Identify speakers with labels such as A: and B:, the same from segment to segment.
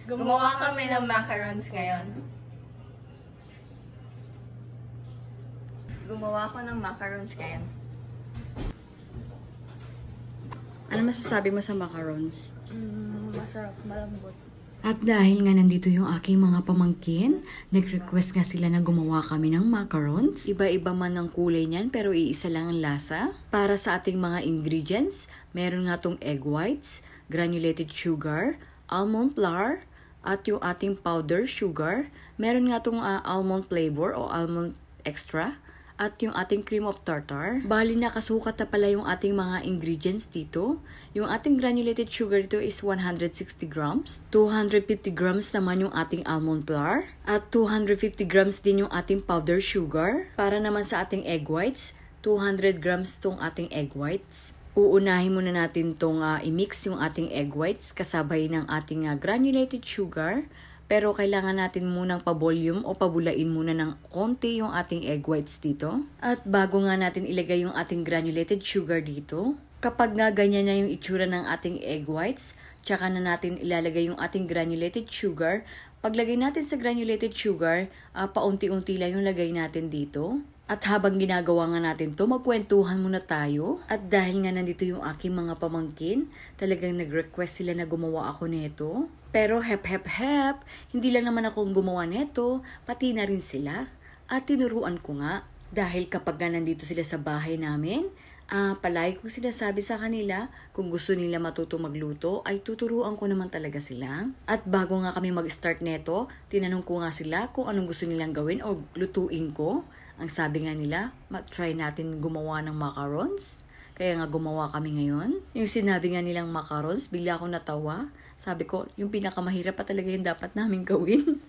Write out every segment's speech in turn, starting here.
A: Gumawa kami ng macarons ngayon. Gumawa ko ng macarons ngayon.
B: Ano masasabi mo sa macarons?
A: Masarap, malambot.
B: At dahil nga nandito yung aking mga pamangkin, nag-request nga sila na gumawa kami ng macarons. Iba-iba man ang kulay niyan pero iisa lang ang lasa. Para sa ating mga ingredients, meron nga tong egg whites, granulated sugar, almond flour, at yung ating powder sugar. Meron nga tong almond flavor o almond extra. At yung ating cream of tartar. Bali nakasukat na pala yung ating mga ingredients dito. Yung ating granulated sugar dito is 160 grams. 250 grams naman yung ating almond flour. At 250 grams din yung ating powder sugar. Para naman sa ating egg whites, 200 grams tong ating egg whites. Uunahin muna natin tong i-mix yung ating egg whites kasabay ng ating granulated sugar. Pero kailangan natin munang pa-volume o pabulain muna ng konti yung ating egg whites dito. At bago nga natin ilagay yung ating granulated sugar dito, kapag nga ganyan na yung itsura ng ating egg whites, tsaka na natin ilalagay yung ating granulated sugar. Paglagay natin sa granulated sugar, paunti-unti lang yung lagay natin dito. At habang ginagawa nga natin to, magkwentuhan muna tayo. At dahil nga nandito yung aking mga pamangkin, talagang nag-request sila na gumawa ako nito. Pero hep, hindi lang naman ako gumawa nito, pati na rin sila. At tinuruan ko nga, dahil kapag nga nandito sila sa bahay namin, palagi kong sinasabi sa kanila, kung gusto nila matuto magluto, ay tuturuan ko naman talaga sila. At bago nga kami mag-start neto, tinanong ko nga sila kung anong gusto nilang gawin o lutuin ko. Ang sabi nga nila, try natin gumawa ng macarons. Kaya nga gumawa kami ngayon. Yung sinabi nga nilang macarons, bigla akong natawa. Sabi ko, yung pinakamahirap pa talaga yung dapat namin gawin.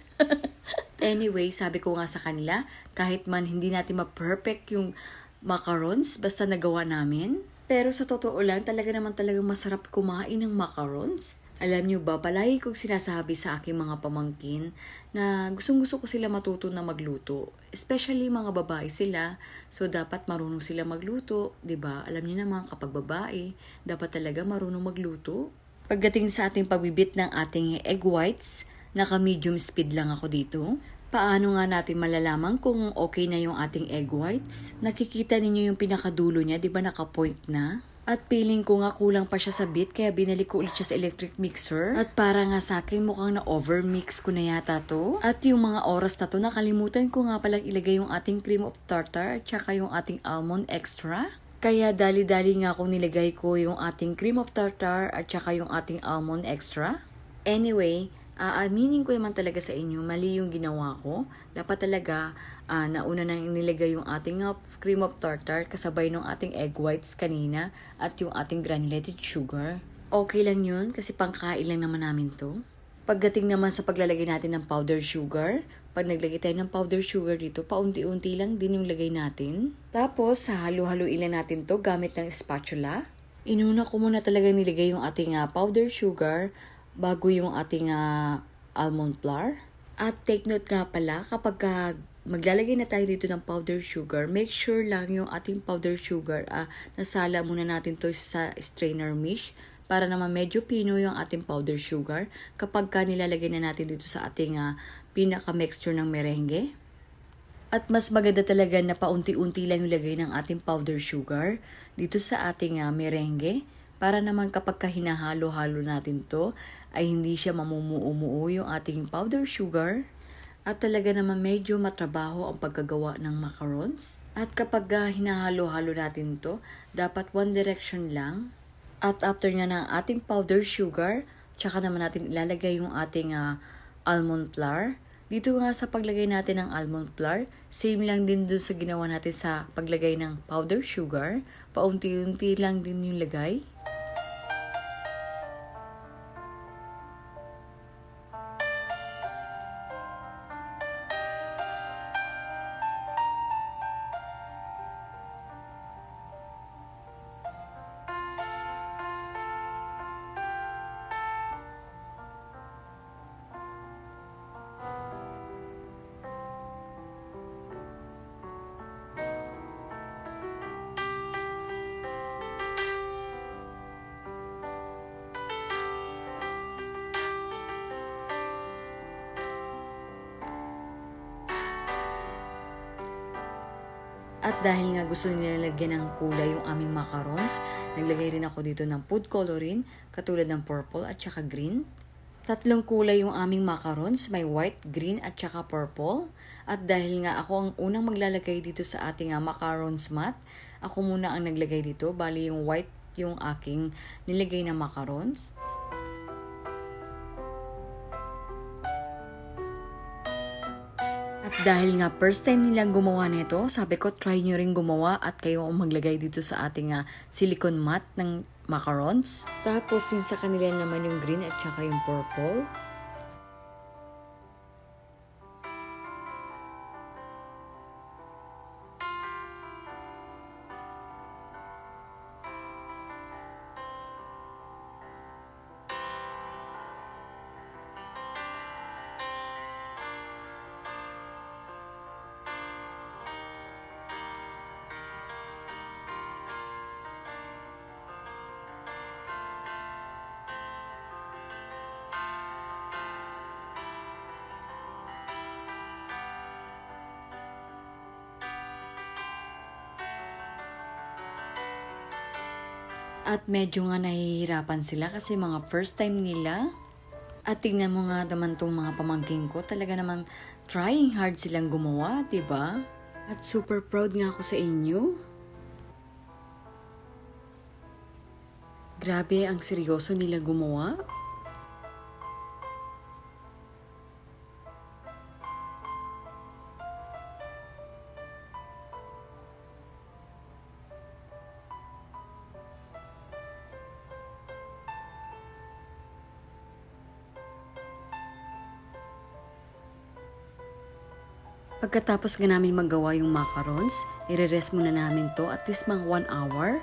B: Anyway, sabi ko nga sa kanila, kahit man hindi natin ma-perfect yung macarons, basta nagawa namin. Pero sa totoo lang, talagang masarap kumain ng macarons. Alam niyo ba, palagi kong sinasabi sa aking mga pamangkin na gustong-gusto ko sila matuto na magluto. Especially mga babae sila, so dapat marunong sila magluto, 'di ba? Alam niyo naman kapag babae, dapat talaga marunong magluto. Pagdating sa ating pagbibit ng ating egg whites, naka-medium speed lang ako dito. Paano nga natin malalaman kung okay na yung ating egg whites? Nakikita ninyo yung pinakadulo niya, 'di ba naka-point na? At feeling ko nga kulang pa siya sa bit kaya binalik ko ulit siya sa electric mixer. At para nga sa akin mukhang na-overmix ko na yata to. At yung mga oras na to nakalimutan ko nga palang ilagay yung ating cream of tartar at saka yung ating almond extra. Kaya dali-dali nga akong nilagay ko yung ating cream of tartar at saka yung ating almond extra. Anyway, aaminin ko naman talaga sa inyo, mali yung ginawa ko. Dapat talaga nauna nang inilagay yung ating cream of tartar kasabay ng ating egg whites kanina at yung ating granulated sugar. Okay lang yun kasi pangkain lang naman namin to. Pagdating naman sa paglalagay natin ng powder sugar, pag naglagay tayo ng powder sugar dito, paunti-unti lang din yung lagay natin. Tapos, halo-haluin lang natin to gamit ng spatula. Inuna ko muna talaga nilagay yung ating powder sugar bago yung ating almond flour. At take note nga pala, kapag maglalagay na tayo dito ng powder sugar, make sure lang yung ating powder sugar, nasala muna natin to sa strainer mesh para naman medyo pino yung ating powder sugar kapag nilalagay na natin dito sa ating pinaka-mixture ng merengue. At mas maganda talaga na paunti-unti lang yung lagay ng ating powder sugar dito sa ating merengue para naman kapag hinahalo-halo natin to ay hindi siya mamumuo yung ating powder sugar. At talaga naman medyo matrabaho ang pagkagawa ng macarons. At kapag hinahalo-halo natin to, dapat one direction lang. At after nga ng ating powder sugar, tsaka naman natin ilalagay yung ating almond flour. Dito nga sa paglagay natin ng almond flour, same lang din dun sa ginawa natin sa paglagay ng powder sugar. Paunti-unti lang din yung lagay. At dahil nga gusto nila lagyan ng kulay yung aming macarons, naglagay rin ako dito ng food coloring, katulad ng purple at saka green. 3 kulay yung aming macarons, may white, green at saka purple. At dahil nga ako ang unang maglalagay dito sa ating macarons mat, ako muna ang naglagay dito, bali yung white yung aking nilagay na macarons. At dahil nga first time nilang gumawa nito, sabi ko try nyo rin gumawa at kayo ang maglagay dito sa ating silicone mat ng macarons. Tapos yung sa kanila naman yung green at saka yung purple. At medyo nga nahihirapan sila kasi mga first time nila. At tingnan mo nga naman tong mga pamangkin ko, talaga naman trying hard silang gumawa, diba? At super proud nga ako sa inyo. Grabe, ang seryoso nila gumawa. Pagkatapos nga namin magawa yung macarons, i-rest muna namin to at least mga 1 hour.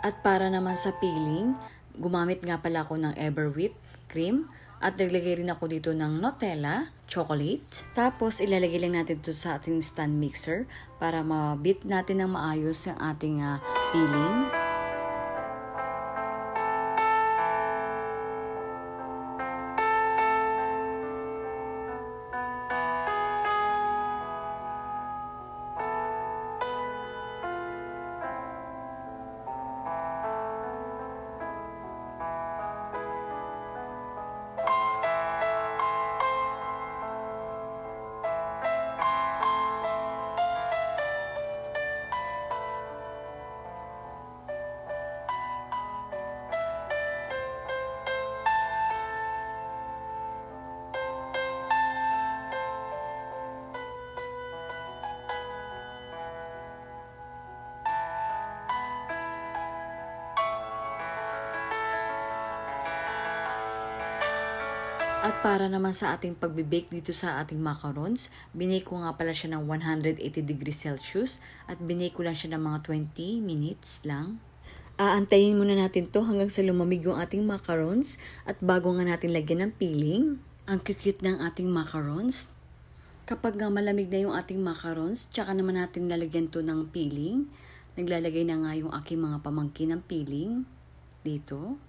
B: At para naman sa peeling, gumamit nga pala ako ng Everwhip cream. At naglagay rin ako dito ng Nutella, chocolate. Tapos ilalagay lang natin ito sa ating stand mixer para ma-beat natin ng maayos yung ating peeling. At para naman sa ating pagbe-bake dito sa ating macarons, binake ko nga pala siya ng 180 degrees Celsius at binake ko lang siya ng mga 20 minutes lang. Aantayin muna natin to hanggang sa lumamig yung ating macarons at bago nga natin lagyan ng peeling. Ang cute ng ating macarons. Kapag nga malamig na yung ating macarons, tsaka naman natin lalagyan to ng peeling. Naglalagay na nga yung aking mga pamangkin ng peeling dito.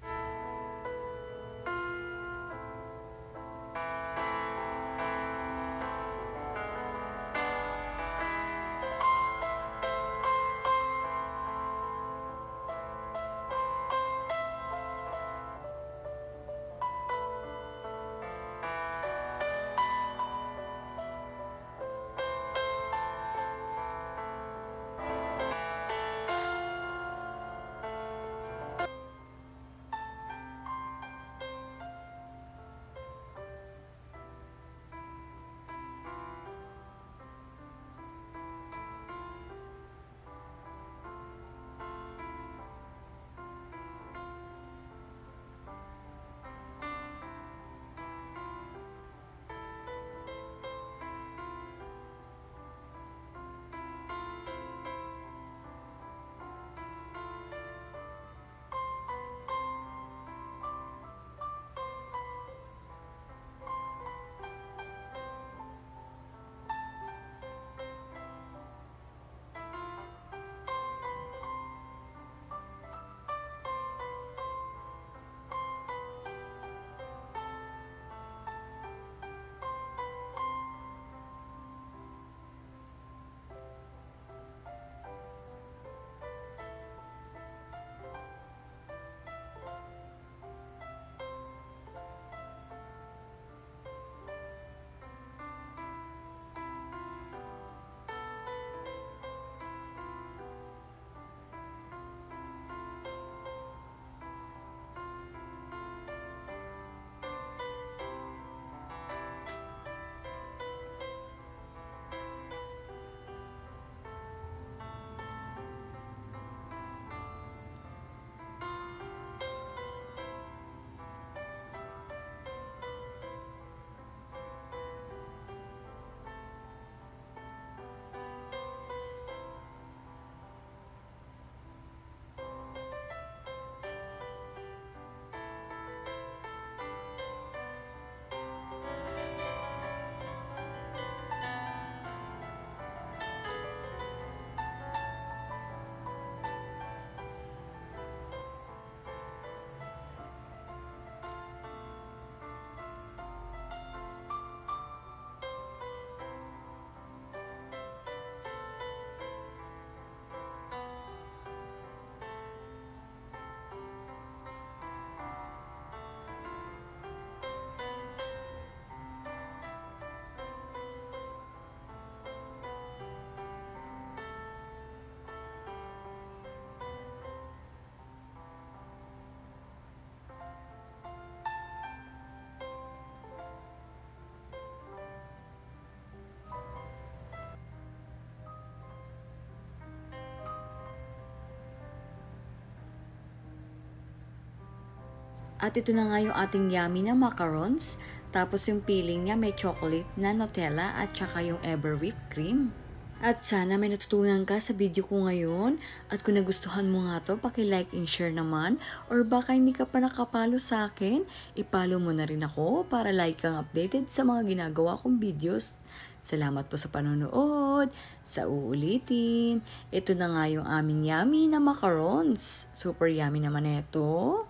B: At ito na nga yung ating yummy na macarons. Tapos yung filling niya may chocolate na Nutella at saka yung ever whipped cream. At sana may natutunan ka sa video ko ngayon. At kung nagustuhan mo nga to, paki-like and share naman. Or baka hindi ka pa nakapalo sa akin, ipalo mo na rin ako para like kang updated sa mga ginagawa kong videos. Salamat po sa panonood. Sa uulitin, ito na nga yung aming yummy na macarons. Super yummy naman ito.